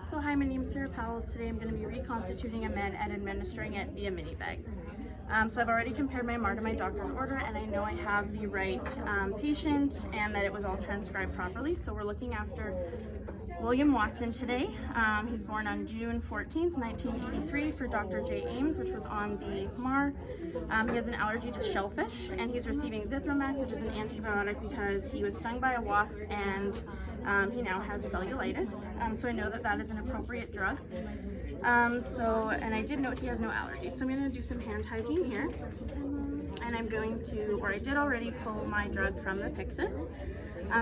So hi, my name is Powles. Today I'm going to be reconstituting a med and administering it via mini bag. So I've already compared my MAR to my doctor's order, and I know I have the right patient and that it was all transcribed properly. So we're looking after William Watson today. He's born on June 14th, 1983 for Dr. J. Ames, which was on the MAR. He has an allergy to shellfish, and he's receiving Zithromax, which is an antibiotic because he was stung by a wasp and he now has cellulitis. So I know that that is an appropriate drug. And I did note he has no allergies. So I'm going to do some hand hygiene here. And I'm going to, or I did already pull my drug from the Pyxis.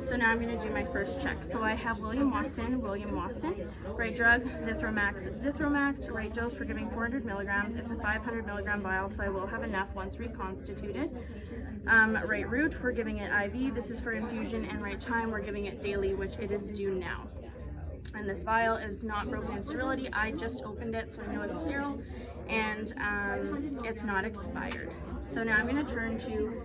So now I'm going to do my first check. So I have William Watson, right drug, Zithromax, right dose, we're giving 400 milligrams. It's a 500 milligram vial, so I will have enough once reconstituted. Right route, we're giving it IV, this is for infusion, and right time, we're giving it daily, which it is due now. And this vial is not broken in sterility. I just opened it, so I know it's sterile, and it's not expired. So now I'm going to turn to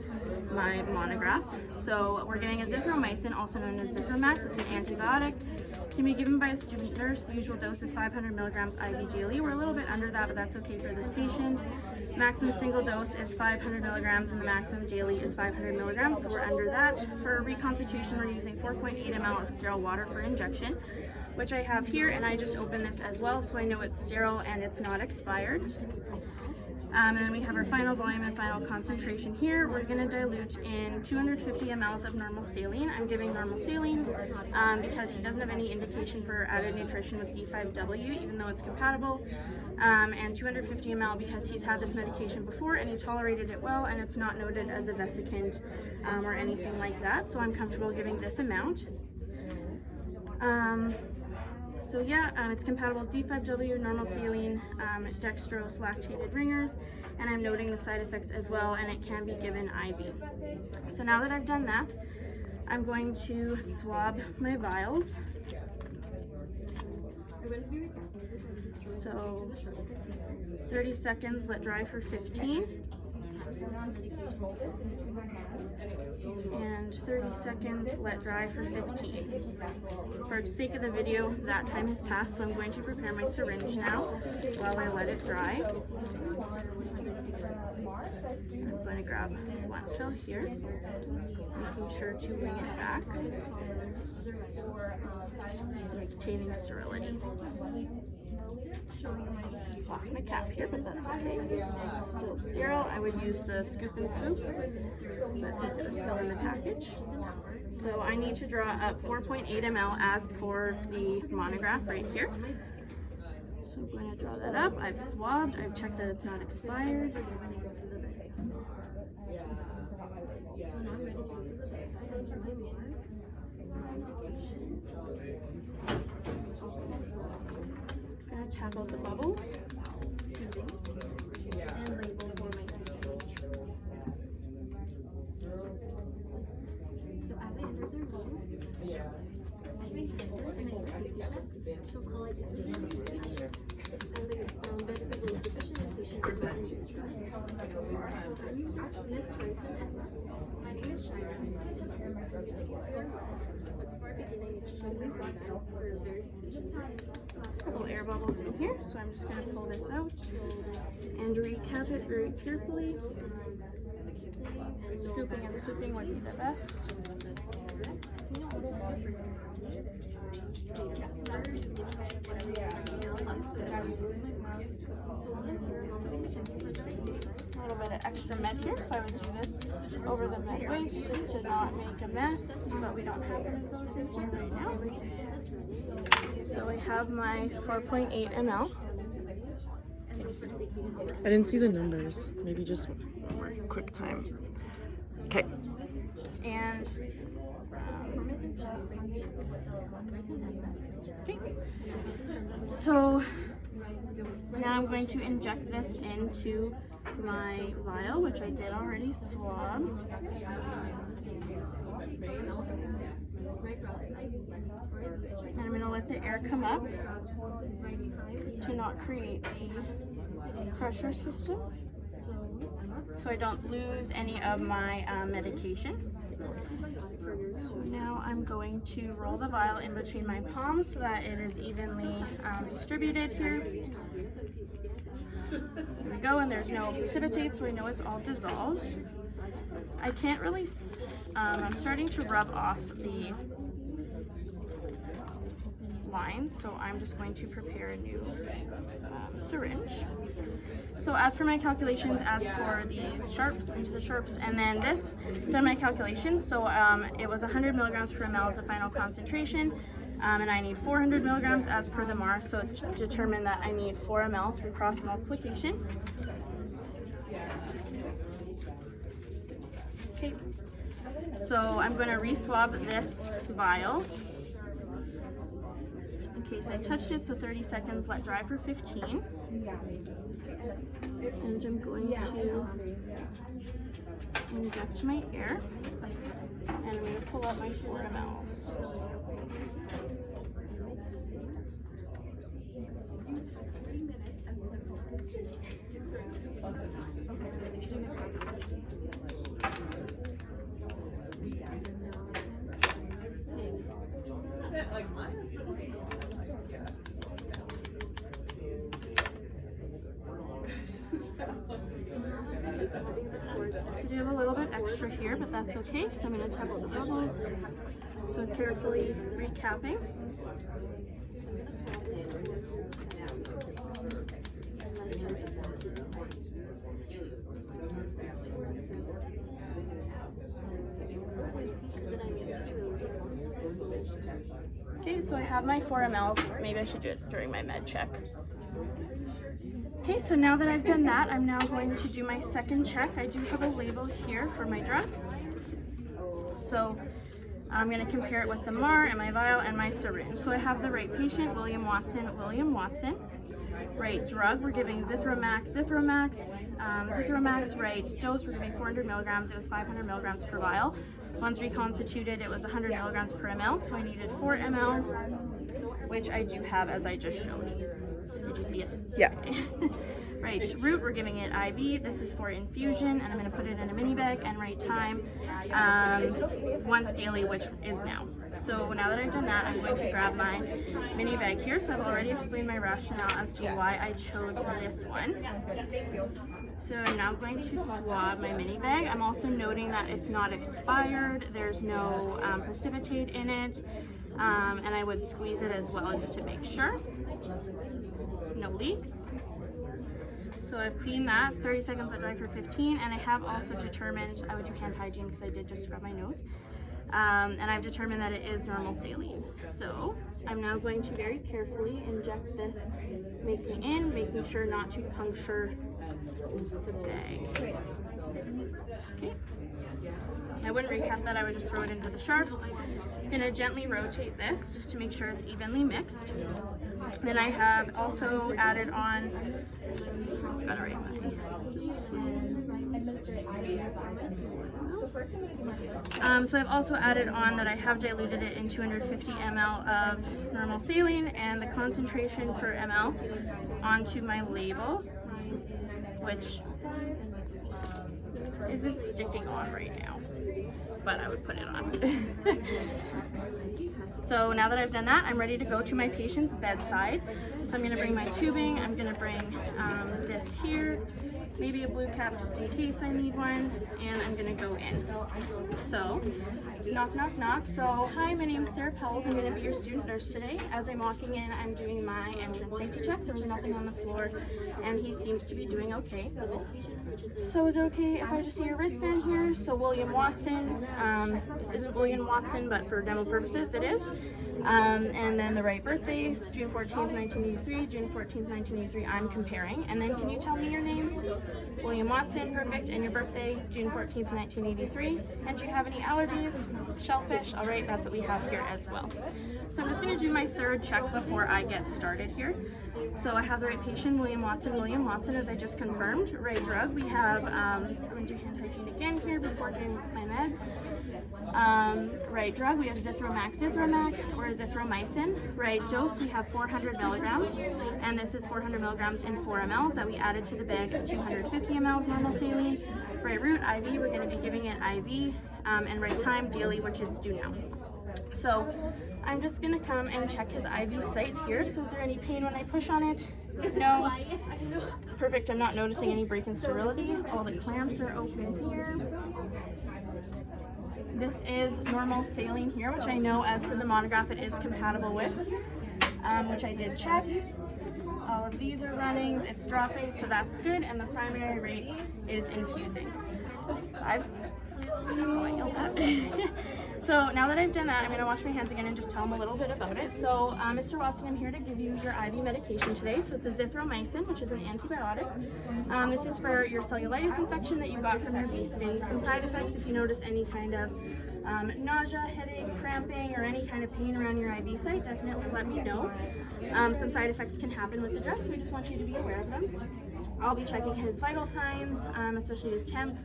my monograph. So we're getting a zithromycin, also known as Zithromax. It's an antibiotic. It can be given by a student nurse. The usual dose is 500 milligrams IV daily. We're a little bit under that, but that's okay for this patient. Maximum single dose is 500 milligrams, and the maximum daily is 500 milligrams, so we're under that. For reconstitution, we're using 4.8 ml of sterile water for injection, which I have here, and I just opened this as well, so I know it's sterile and it's not expired. And then we have our final volume and final concentration here. We're going to dilute in 250 mLs of normal saline. I'm giving normal saline because he doesn't have any indication for added nutrition with D5W, even though it's compatible. And 250 ml because he's had this medication before and he tolerated it well, and it's not noted as a vesicant or anything like that, so I'm comfortable giving this amount. So yeah, it's compatible with D5W, normal saline, dextrose, lactated ringers, and I'm noting the side effects as well, and it can be given IV. So now that I've done that, I'm going to swab my vials. So 30 seconds, let dry for 15. And 30 seconds, let dry for 15. For the sake of the video, that time has passed, so I'm going to prepare my syringe now while I let it dry. I'm going to grab one fill here, making sure to bring it back, maintaining sterility. Lost my cap here, but that's okay. Still sterile. I would use the scoop and swoop, but since it was still in the package. So I need to draw up 4.8 ml as per the monograph right here. So I'm going to draw that up. I've swabbed. I've checked that it's not expired. Tap out the bubbles. So as I enter their room, so call it and the bed is a low position and patient is not in distress. So I'm Miss Rayson Edna. My name is Shira. Before beginning, it should be brought down for verification. Couple air bubbles in here, so I'm just going to pull this out and recap it very carefully. Scooping and swooping would be the best. A little bit of extra med here, so I would do this over the med waste just to not make a mess, but we don't have any of those in here right now. So I have my 4.8 ml. I didn't see the numbers. Maybe just one more quick time. Okay. And okay. So now I'm going to inject this into my vial, which I did already swab. And I'm going to let the air come up to not create the pressure system, so I don't lose any of my medication. So now I'm going to roll the vial in between my palms so that it is evenly distributed here. There we go, and there's no precipitate, so I know it's all dissolved. I can't really, I'm starting to rub off the lines, so I'm just going to prepare a new syringe. So as per my calculations, as for the sharps, into the sharps, and then this, done my calculations, so it was 100 milligrams per ml is the final concentration, and I need 400 milligrams as per the MAR, so determine that I need 4 ml through cross multiplication. Okay, so I'm going to re-swab this vial in case I touched it, so 30 seconds, let dry for 15. And I'm going to inject my air, and I'm going to pull out my 4 mLs. I do have a little bit extra here, but that's okay because I'm going to tap out the bubbles. So carefully recapping. Okay, so I have my 4 mLs. Maybe I should do it during my med check. Okay, so now that I've done that, I'm now going to do my second check. I do have a label here for my drug. So I'm going to compare it with the MAR and my vial and my syringe. So I have the right patient, William Watson. Right drug, we're giving Zithromax. Zithromax, right dose, we're giving 400 milligrams. It was 500 milligrams per vial. Once reconstituted, it was 100 milligrams per ml. So I needed 4 ml, which I do have as I just showed. Did you see it? Yeah. Right, root, we're giving it IV. This is for infusion, and I'm going to put it in a mini bag. And right time, once daily, which is now. So now that I've done that, I'm going to grab my mini bag here. So I've already explained my rationale as to why I chose this one. So I'm now going to swab my mini bag. I'm also noting that it's not expired. There's no precipitate in it. And I would squeeze it as well just to make sure. No leaks. So I've cleaned that, 30 seconds let dry for 15, and I have also determined, I would do hand hygiene because I did just scrub my nose, and I've determined that it is normal saline. So I'm now going to very carefully inject this, making sure not to puncture the bag. Okay. I wouldn't recap that, I would just throw it into the sharps. I'm going to gently rotate this just to make sure it's evenly mixed. Then I have also added on, so I've also added on that I have diluted it in 250 ml of normal saline and the concentration per ml onto my label, which isn't sticking on right now, but I would put it on. So now that I've done that, I'm ready to go to my patient's bedside. So I'm going to bring my tubing, I'm going to bring this here, maybe a blue cap just in case I need one, and I'm going to go in. So, knock, knock, knock. So, hi, my name is Sarah Powles. I'm going to be your student nurse today. As I'm walking in, I'm doing my entrance safety checks. There was nothing on the floor, and he seems to be doing okay. So is it okay if I just see your wristband here? So William Watson, this isn't William Watson, but for demo purposes it is. And then the right birthday, June 14th, 1983, June 14th, 1983, I'm comparing. And then can you tell me your name? William Watson, perfect, and your birthday, June 14th, 1983. And do you have any allergies? Shellfish, all right, that's what we have here as well. So I'm just gonna do my third check before I get started here. So I have the right patient, William Watson, as I just confirmed. Right drug, we have, I'm gonna do hand hygiene again here before doing my meds. Right drug, we have Zithromax or azithromycin. Right dose, we have 400 milligrams, and this is 400 milligrams in 4 mLs that we added to the bag of 250 mLs normal saline. Right route, IV, we're going to be giving it IV, and right time, daily, which it's due now. So I'm just going to come and check his IV site here. So is there any pain when I push on it? No? Perfect, I'm not noticing any break in sterility. All the clamps are open here. This is normal saline here, which I know as per the monograph it is compatible with, which I did check. All of these are running, it's dropping, so that's good, and the primary rate is infusing. 5. Oh, I know that. So now that I've done that, I'm going to wash my hands again and just tell them a little bit about it. So Mr. Watson, I'm here to give you your IV medication today. So it's a zithromycin, which is an antibiotic. This is for your cellulitis infection that you got from your bee sting. Some side effects, if you notice any kind of nausea, headache, cramping, or any kind of pain around your IV site, definitely let me know. Some side effects can happen with the drug, so we just want you to be aware of them. I'll be checking his vital signs, especially his temp,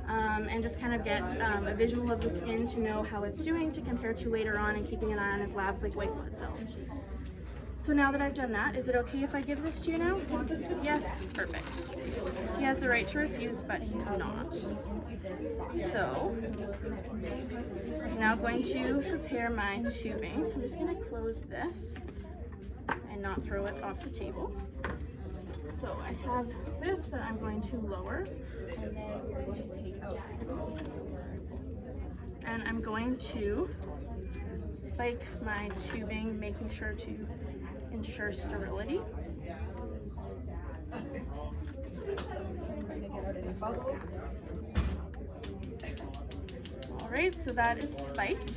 and just kind of get a visual of the skin to know how it's doing to compare to later on, and keeping an eye on his labs like white blood cells. So now that I've done that, is it okay if I give this to you now? Yes? Perfect. He has the right to refuse, but he's not. So I'm now going to prepare my tubing. So I'm just going to close this and not throw it off the table. So I have this that I'm going to lower, and I'm going to spike my tubing, making sure to ensure sterility. All right, so that is spiked,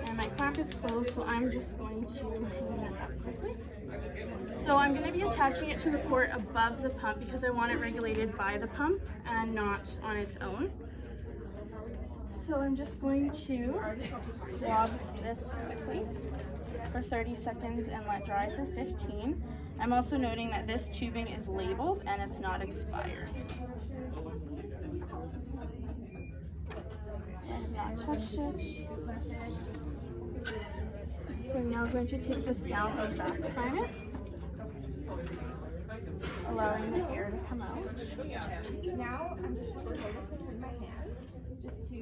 and my clamp is closed, so I'm just going to hang that up quickly. So I'm going to be attaching it to the port above the pump because I want it regulated by the pump and not on its own. So I'm just going to swab this quickly for 30 seconds and let dry for 15. I'm also noting that this tubing is labeled and it's not expired. I have not touched it. So I'm now going to take this down and back prime it, allowing the air to come out. Now I'm just going to hold this between my hands just to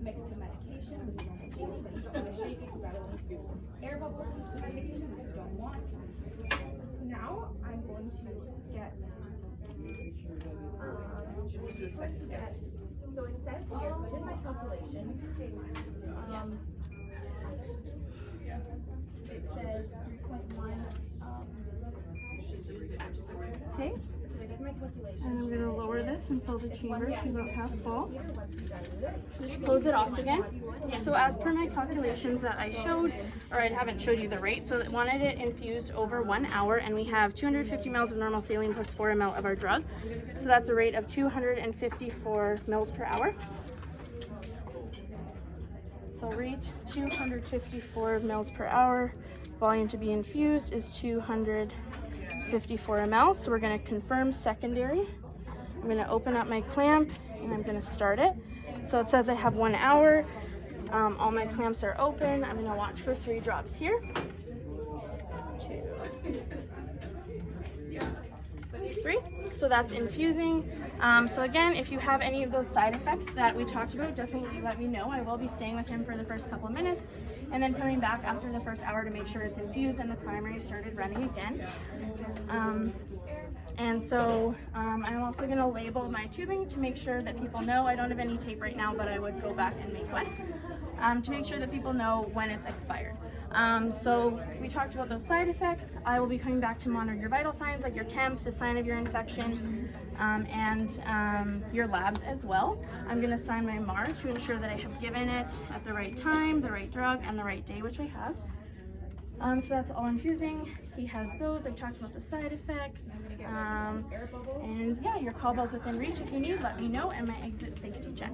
mix the medication with the normal but it's going to shake it because I don't want air bubbles into the medication. I don't want. So now I'm going to get so it says here, so I did my calculation. It says 3.1. Okay, So I did my calculation. and I'm going to lower this and fill the chamber to about half full. Just close it off again. So as per my calculations that I showed, or I haven't showed you the rate, so I wanted it infused over 1 hour, and we have 250 mL of normal saline plus 4 ml of our drug. So that's a rate of 254 mL per hour. So rate 254 mL per hour. Volume to be infused is 254 mL. So we're going to confirm secondary. I'm going to open up my clamp and I'm going to start it. So it says I have 1 hour. All my clamps are open. I'm going to watch for 3 drops here. 2, 3. So that's infusing. So again, if you have any of those side effects that we talked about, definitely let me know. I will be staying with him for the first couple of minutes and then coming back after the first hour to make sure it's infused and the primary started running again. And so I'm also going to label my tubing to make sure that people know. I don't have any tape right now, but I would go back and make one to make sure that people know when it's expired. So we talked about those side effects. I will be coming back to monitor your vital signs like your temp, the sign of your infection, and your labs as well. I'm going to sign my MAR to ensure that I have given it at the right time, the right drug, and the right day, which I have. So that's all infusing. He has those. I've talked about the side effects. And yeah, your call bell's within reach. If you need, let me know, and my exit safety check.